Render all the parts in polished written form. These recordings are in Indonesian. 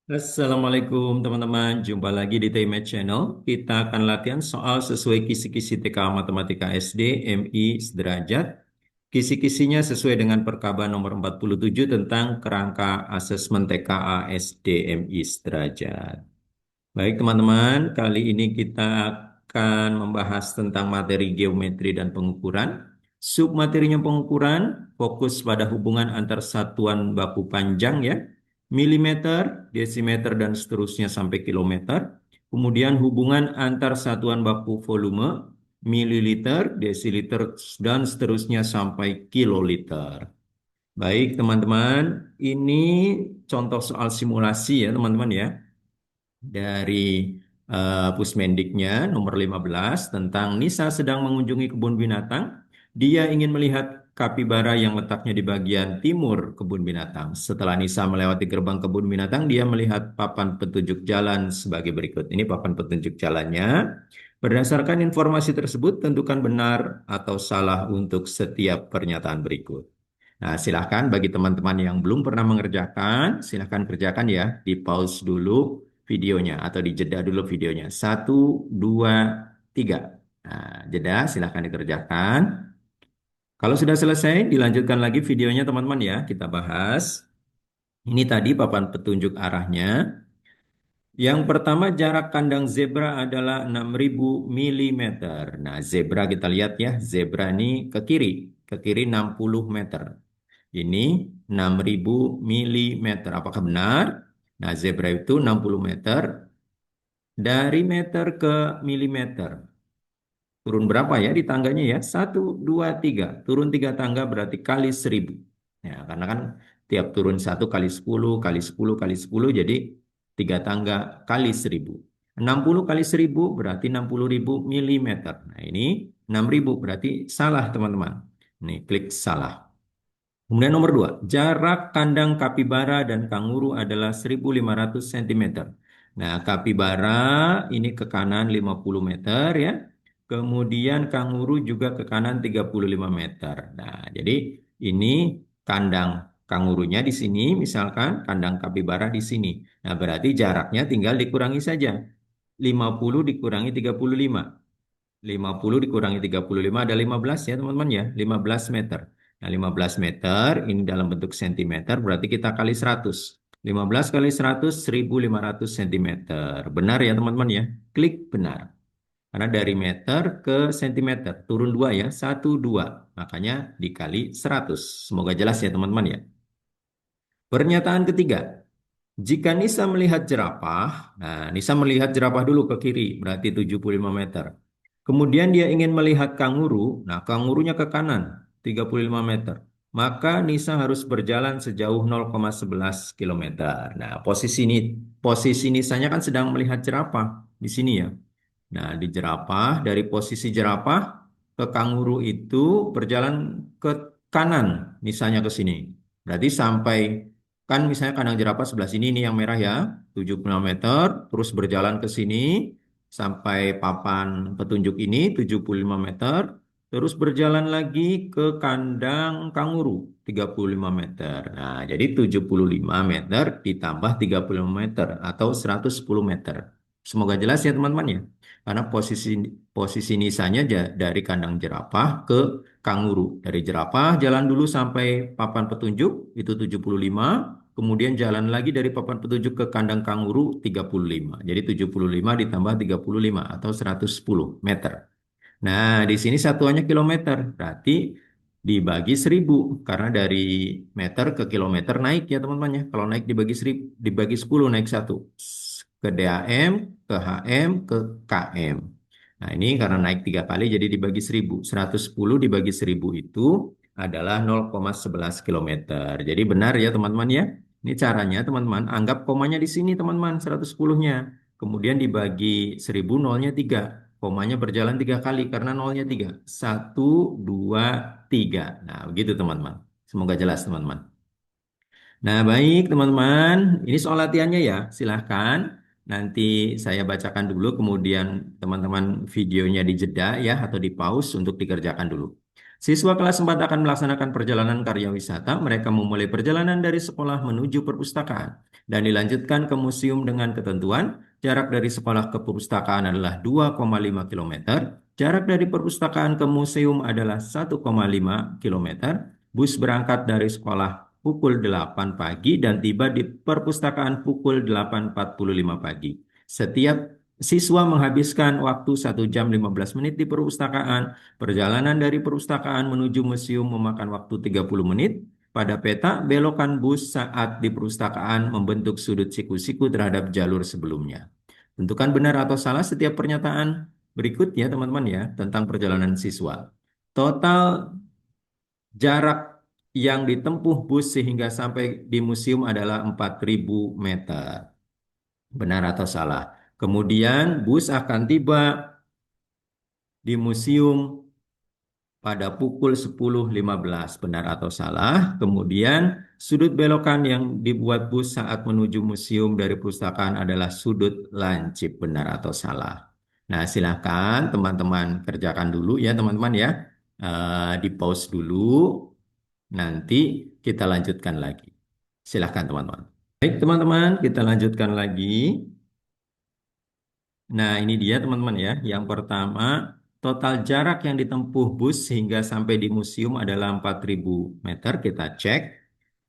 Assalamualaikum teman-teman, jumpa lagi di TMAT Channel. Kita akan latihan soal sesuai kisi-kisi TK Matematika SD, MI sederajat. Kisi-kisinya sesuai dengan Perkaba nomor 47 tentang kerangka asesmen TKA SD, MI sederajat. Baik teman-teman, kali ini kita akan membahas tentang materi geometri dan pengukuran. Submaterinya pengukuran, fokus pada hubungan antar satuan baku panjang ya, milimeter, desimeter, dan seterusnya sampai kilometer. Kemudian hubungan antar satuan baku volume, mililiter, desiliter, dan seterusnya sampai kiloliter. Baik teman-teman, ini contoh soal simulasi ya teman-teman ya dari Pusmendiknya nomor 15 tentang Nisa sedang mengunjungi kebun binatang. Dia ingin melihat kapibara yang letaknya di bagian timur kebun binatang. Setelah Nisa melewati gerbang kebun binatang, dia melihat papan petunjuk jalan sebagai berikut. Ini papan petunjuk jalannya. Berdasarkan informasi tersebut, tentukan benar atau salah untuk setiap pernyataan berikut. Nah, silahkan bagi teman-teman yang belum pernah mengerjakan, silahkan kerjakan ya. Di pause dulu videonya atau dijeda dulu videonya. Satu, dua, tiga. Nah, jeda, silahkan dikerjakan. Kalau sudah selesai, dilanjutkan lagi videonya teman-teman ya. Kita bahas. Ini tadi papan petunjuk arahnya. Yang pertama jarak kandang zebra adalah 6.000 milimeter. Nah, zebra kita lihat ya. Zebra ini ke kiri. Ke kiri 60 meter. Ini 6.000 milimeter. Apakah benar? Nah, zebra itu 60 meter dari meter ke milimeter. Turun berapa ya di tangganya ya? Satu, dua, tiga. Turun tiga tangga berarti kali 1.000. Ya, karena kan tiap turun satu kali 10 kali 10 kali 10 jadi tiga tangga kali 1.000. 60 kali 1.000 berarti 60.000 milimeter. Nah, ini 6.000 berarti salah teman-teman. Nih, klik salah. Kemudian nomor dua, jarak kandang kapibara dan kanguru adalah 1.500 cm. Nah, kapibara ini ke kanan 50 meter ya. Kemudian kanguru juga ke kanan 35 meter. Nah, jadi ini kandang kangurunya di sini, misalkan kandang kapibara di sini. Nah, berarti jaraknya tinggal dikurangi saja. 50 dikurangi 35. 50 dikurangi 35 ada 15 ya teman-teman ya. 15 meter. Nah 15 meter ini dalam bentuk sentimeter berarti kita kali 100. 15 kali 100 1.500 sentimeter. Benar ya teman-teman ya. Klik benar. Karena dari meter ke sentimeter turun 2 ya. Satu 2. Makanya dikali 100. Semoga jelas ya teman-teman ya. Pernyataan ketiga. Jika Nisa melihat jerapah, nah Nisa melihat jerapah dulu ke kiri, berarti 75 meter. Kemudian dia ingin melihat kanguru, nah kangurunya ke kanan, 35 meter. Maka Nisa harus berjalan sejauh 0,11 kilometer. Nah, posisi Nisanya kan sedang melihat jerapah di sini ya. Nah, di jerapah, dari posisi jerapah ke kanguru itu berjalan ke kanan, Nisanya ke sini. Berarti sampai kan misalnya kandang jerapah sebelah sini ini yang merah ya, 75 meter, terus berjalan ke sini sampai papan petunjuk ini 75 meter, terus berjalan lagi ke kandang kanguru 35 meter. Nah, jadi 75 meter ditambah 35 meter atau 110 meter. Semoga jelas ya teman-teman ya. Karena posisi posisi nisanya dari kandang jerapah ke kanguru. Dari jerapah jalan dulu sampai papan petunjuk itu 75. Kemudian jalan lagi dari papan petunjuk ke kandang kanguru 35. Jadi 75 ditambah 35 atau 110 meter. Nah, di sini satuannya kilometer. Berarti dibagi 1.000. Karena dari meter ke kilometer naik ya teman-teman ya. Kalau naik dibagi 1.000, dibagi 10 naik satu. Ke DAM, ke HM, ke KM. Nah, ini karena naik 3 kali jadi dibagi 1.000. 110 dibagi 1.000 itu adalah 0,11 kilometer. Jadi benar ya teman-teman ya. Ini caranya teman-teman. Anggap komanya di sini teman-teman 110-nya. Kemudian dibagi 1.000 nolnya 3. Komanya berjalan 3 kali karena nolnya 3. 1, 2, 3. Nah begitu teman-teman. Semoga jelas teman-teman. Nah, baik teman-teman, ini soal latihannya ya. Silahkan nanti saya bacakan dulu, kemudian teman-teman videonya dijeda ya atau di pause untuk dikerjakan dulu. Siswa kelas 4 akan melaksanakan perjalanan karya wisata. Mereka memulai perjalanan dari sekolah menuju perpustakaan dan dilanjutkan ke museum dengan ketentuan jarak dari sekolah ke perpustakaan adalah 2,5 kilometer, jarak dari perpustakaan ke museum adalah 1,5 kilometer. Bus berangkat dari sekolah pukul 8 pagi dan tiba di perpustakaan pukul 8.45 pagi. Setiap siswa menghabiskan waktu 1 jam 15 menit di perpustakaan. Perjalanan dari perpustakaan menuju museum memakan waktu 30 menit. Pada peta, belokan bus saat di perpustakaan membentuk sudut siku-siku terhadap jalur sebelumnya. Tentukan benar atau salah setiap pernyataan berikut ya teman-teman ya tentang perjalanan siswa. Total jarak yang ditempuh bus sehingga sampai di museum adalah 4.000 meter. Benar atau salah? Kemudian bus akan tiba di museum pada pukul 10.15, benar atau salah. Kemudian sudut belokan yang dibuat bus saat menuju museum dari perpustakaan adalah sudut lancip, benar atau salah. Nah, silahkan teman-teman kerjakan dulu ya teman-teman ya. Di pause dulu, nanti kita lanjutkan lagi. Silahkan teman-teman. Baik teman-teman, kita lanjutkan lagi. Nah, ini dia teman-teman ya. Yang pertama, total jarak yang ditempuh bus hingga sampai di museum adalah 4.000 meter. Kita cek.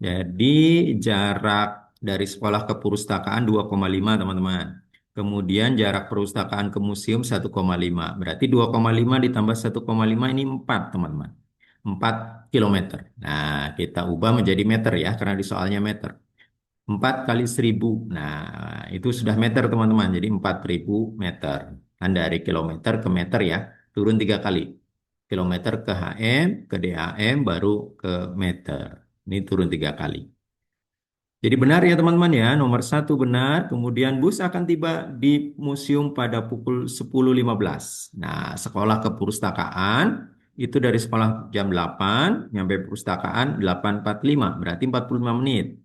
Jadi jarak dari sekolah ke perpustakaan 2,5 teman-teman. Kemudian jarak perpustakaan ke museum 1,5. Berarti 2,5 ditambah 1,5 ini 4 teman-teman. 4 kilometer. Nah, kita ubah menjadi meter ya, karena di soalnya meter. 4 kali 1.000. Nah, itu sudah meter teman-teman. Jadi 4.000 meter. Kan dari kilometer ke meter ya. Turun 3 kali. Kilometer ke HM, ke DHM, baru ke meter. Ini turun 3 kali. Jadi benar ya teman-teman ya. Nomor satu benar. Kemudian bus akan tiba di museum pada pukul 10.15. Nah, sekolah ke perpustakaan. Itu dari sekolah jam 8. Nyampe perpustakaan 8.45. Berarti 45 menit.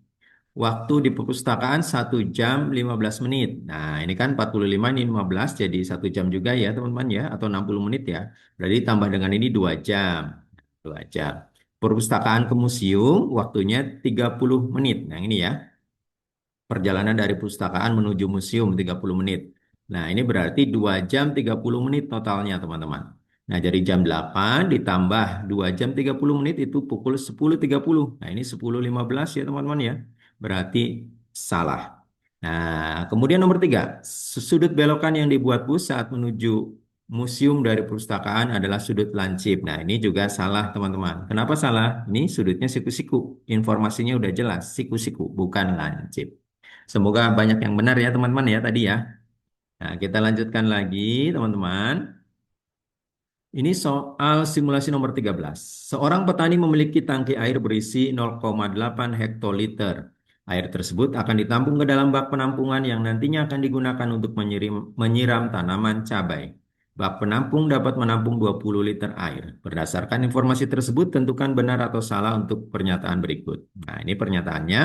Waktu di perpustakaan 1 jam 15 menit. Nah, ini kan 45 ini 15 jadi 1 jam juga ya teman-teman ya atau 60 menit ya. Berarti tambah dengan ini 2 jam. 2 jam. Perpustakaan ke museum waktunya 30 menit. Nah, ini ya. Perjalanan dari perpustakaan menuju museum 30 menit. Nah, ini berarti 2 jam 30 menit totalnya teman-teman. Nah, dari jam 8 ditambah 2 jam 30 menit itu pukul 10.30. Nah, ini 10.15 ya teman-teman ya. Berarti salah. Nah, kemudian nomor 3, sudut belokan yang dibuat bus saat menuju museum dari perpustakaan adalah sudut lancip. Nah, ini juga salah teman-teman. Kenapa salah? Ini sudutnya siku-siku. Informasinya udah jelas, siku-siku, bukan lancip. Semoga banyak yang benar ya teman-teman ya tadi ya. Nah, kita lanjutkan lagi teman-teman. Ini soal simulasi nomor 13. Seorang petani memiliki tangki air berisi 0,8 hektoliter. Air tersebut akan ditampung ke dalam bak penampungan yang nantinya akan digunakan untuk menyiram tanaman cabai. Bak penampung dapat menampung 20 liter air. Berdasarkan informasi tersebut, tentukan benar atau salah untuk pernyataan berikut. Nah, ini pernyataannya.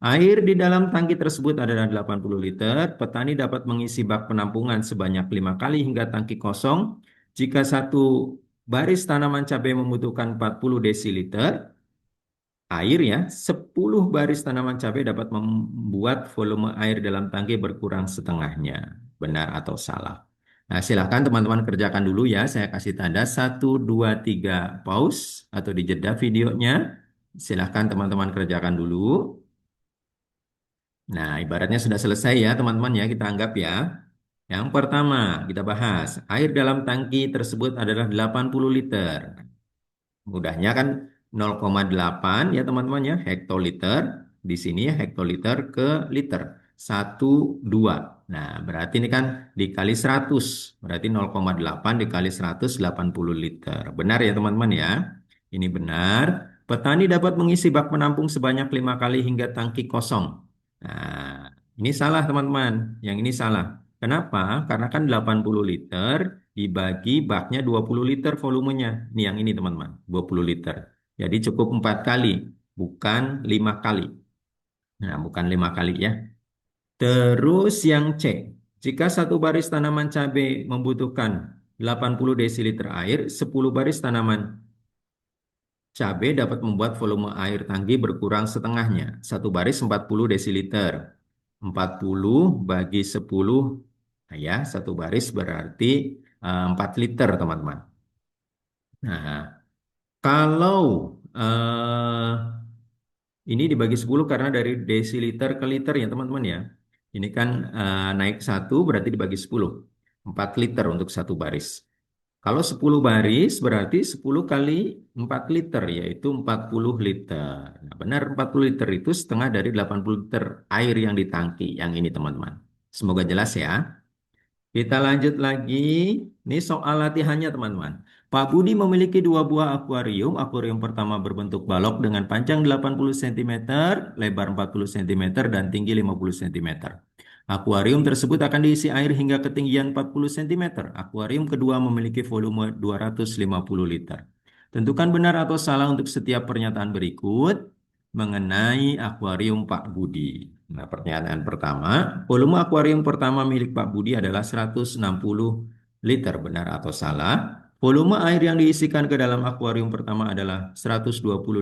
Air di dalam tangki tersebut adalah 80 liter. Petani dapat mengisi bak penampungan sebanyak 5 kali hingga tangki kosong. Jika satu baris tanaman cabai membutuhkan 40 desiliter air ya, 10 baris tanaman cabai dapat membuat volume air dalam tangki berkurang setengahnya. Benar atau salah? Nah, silakan teman-teman kerjakan dulu ya. Saya kasih tanda 1, 2, 3 pause atau dijeda videonya. Silakan teman-teman kerjakan dulu. Nah, ibaratnya sudah selesai ya teman-teman ya, kita anggap ya. Yang pertama, kita bahas. Air dalam tangki tersebut adalah 80 liter. Mudahnya kan 0,8 ya teman-teman ya, hektoliter. Di sini ya hektoliter ke liter. 1, 2. Nah, berarti ini kan dikali 100. Berarti 0,8 dikali 180 liter. Benar ya teman-teman ya? Ini benar. Petani dapat mengisi bak penampung sebanyak 5 kali hingga tangki kosong. Nah, ini salah teman-teman. Yang ini salah. Kenapa? Karena kan 80 liter dibagi baknya 20 liter volumenya. Ini yang ini teman-teman, 20 liter. Jadi cukup 4 kali, bukan 5 kali. Nah, bukan 5 kali ya. Terus yang C, jika satu baris tanaman cabai membutuhkan 80 desiliter air, 10 baris tanaman cabai dapat membuat volume air tangki berkurang setengahnya. Satu baris 40 desiliter. 40 bagi 10, nah ya, satu baris berarti 4 liter, teman-teman. Nah, kalau ini dibagi 10 karena dari desiliter ke liter ya, teman-teman ya. Ini kan naik satu berarti dibagi 10. 4 liter untuk satu baris. Kalau 10 baris berarti 10 kali 4 liter, yaitu 40 liter. Nah, benar 40 liter itu setengah dari 80 liter air yang di tangki. Yang ini teman-teman. Semoga jelas ya. Kita lanjut lagi. Ini soal latihannya teman-teman. Pak Budi memiliki dua buah akuarium. Akuarium pertama berbentuk balok dengan panjang 80 cm, lebar 40 cm, dan tinggi 50 cm. Akuarium tersebut akan diisi air hingga ketinggian 40 cm. Akuarium kedua memiliki volume 250 liter. Tentukan benar atau salah untuk setiap pernyataan berikut mengenai akuarium Pak Budi. Nah, pernyataan pertama, volume akuarium pertama milik Pak Budi adalah 160 liter, benar atau salah? Volume air yang diisikan ke dalam akuarium pertama adalah 128.000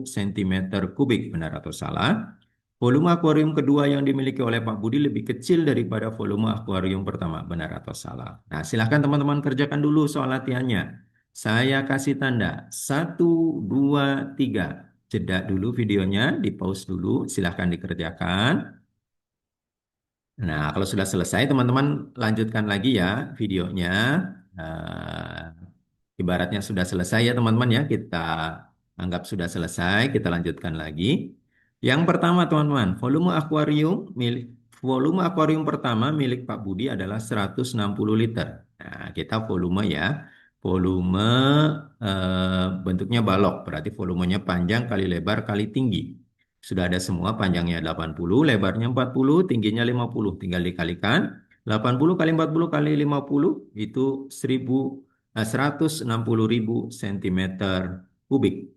cm kubik, benar atau salah? Volume akuarium kedua yang dimiliki oleh Pak Budi lebih kecil daripada volume akuarium pertama, benar atau salah? Nah, silahkan teman-teman kerjakan dulu soal latihannya. Saya kasih tanda, satu, dua, tiga. Jeda dulu videonya, di pause dulu, silahkan dikerjakan. Nah, kalau sudah selesai, teman-teman lanjutkan lagi ya videonya. Ibaratnya sudah selesai ya teman-teman ya, kita anggap sudah selesai, kita lanjutkan lagi. Yang pertama teman-teman, volume akuarium pertama milik Pak Budi adalah 160 liter. Nah, kita volume ya, volume bentuknya balok, berarti volumenya panjang kali lebar kali tinggi. Sudah ada semua, panjangnya 80, lebarnya 40, tingginya 50. Tinggal dikalikan. 80 kali 40 kali 50 itu 160.000 centimeter kubik.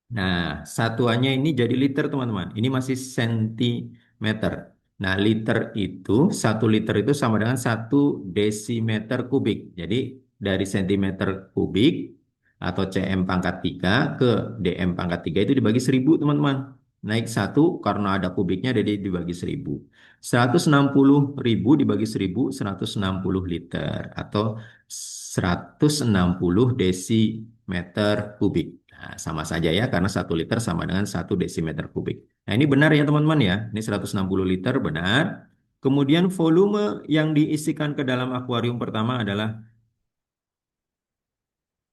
Nah, satuannya ini jadi liter, teman-teman. Ini masih sentimeter. Nah, liter itu, 1 liter itu sama dengan 1 desimeter kubik. Jadi, dari sentimeter kubik atau cm pangkat 3 ke dm pangkat 3 itu dibagi 1000, teman-teman. Naik satu karena ada kubiknya, jadi dibagi 1000. 160.000 dibagi 1000, 160 liter. Atau 160 desimeter kubik. Nah, sama saja ya, karena 1 liter sama dengan 1 desimeter kubik. Nah, ini benar ya teman-teman ya. Ini 160 liter benar. Kemudian volume yang diisikan ke dalam akuarium pertama adalah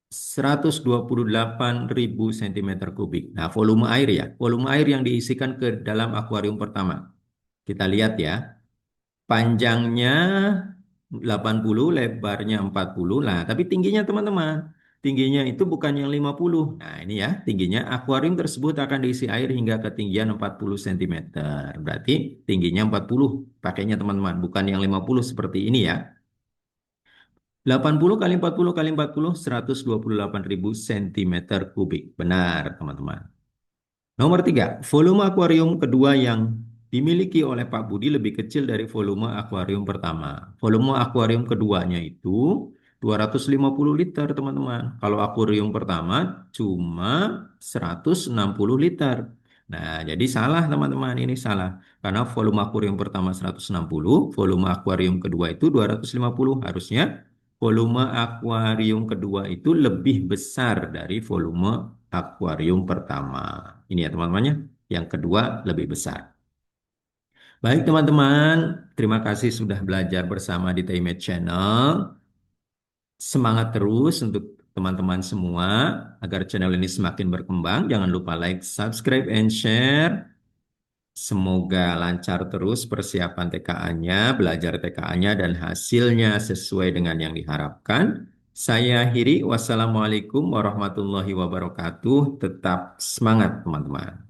128.000 centimeter kubik. Nah, volume air ya. Volume air yang diisikan ke dalam akuarium pertama. Kita lihat ya. Panjangnya 80, lebarnya 40. Nah, tapi tingginya teman-teman. Tingginya itu bukan yang 50. Nah, ini ya, tingginya akuarium tersebut akan diisi air hingga ketinggian 40 cm. Berarti tingginya 40 pakainya teman-teman, bukan yang 50 seperti ini ya. 80 kali 40 kali 40, 128.000 centimeter kubik. Benar, teman-teman. Nomor 3, volume akuarium kedua yang dimiliki oleh Pak Budi lebih kecil dari volume akuarium pertama. Volume akuarium keduanya itu 250 liter, teman-teman. Kalau akuarium pertama cuma 160 liter. Nah, jadi salah, teman-teman. Ini salah. Karena volume akuarium pertama 160, volume akuarium kedua itu 250. Harusnya volume akuarium kedua itu lebih besar dari volume akuarium pertama. Ini ya teman-teman ya. Yang kedua lebih besar. Baik teman-teman, terima kasih sudah belajar bersama di TIMED Channel. Semangat terus untuk teman-teman semua agar channel ini semakin berkembang. Jangan lupa like, subscribe, and share. Semoga lancar terus persiapan TKA-nya, belajar TKA-nya, dan hasilnya sesuai dengan yang diharapkan. Saya akhiri, wassalamualaikum warahmatullahi wabarakatuh. Tetap semangat, teman-teman.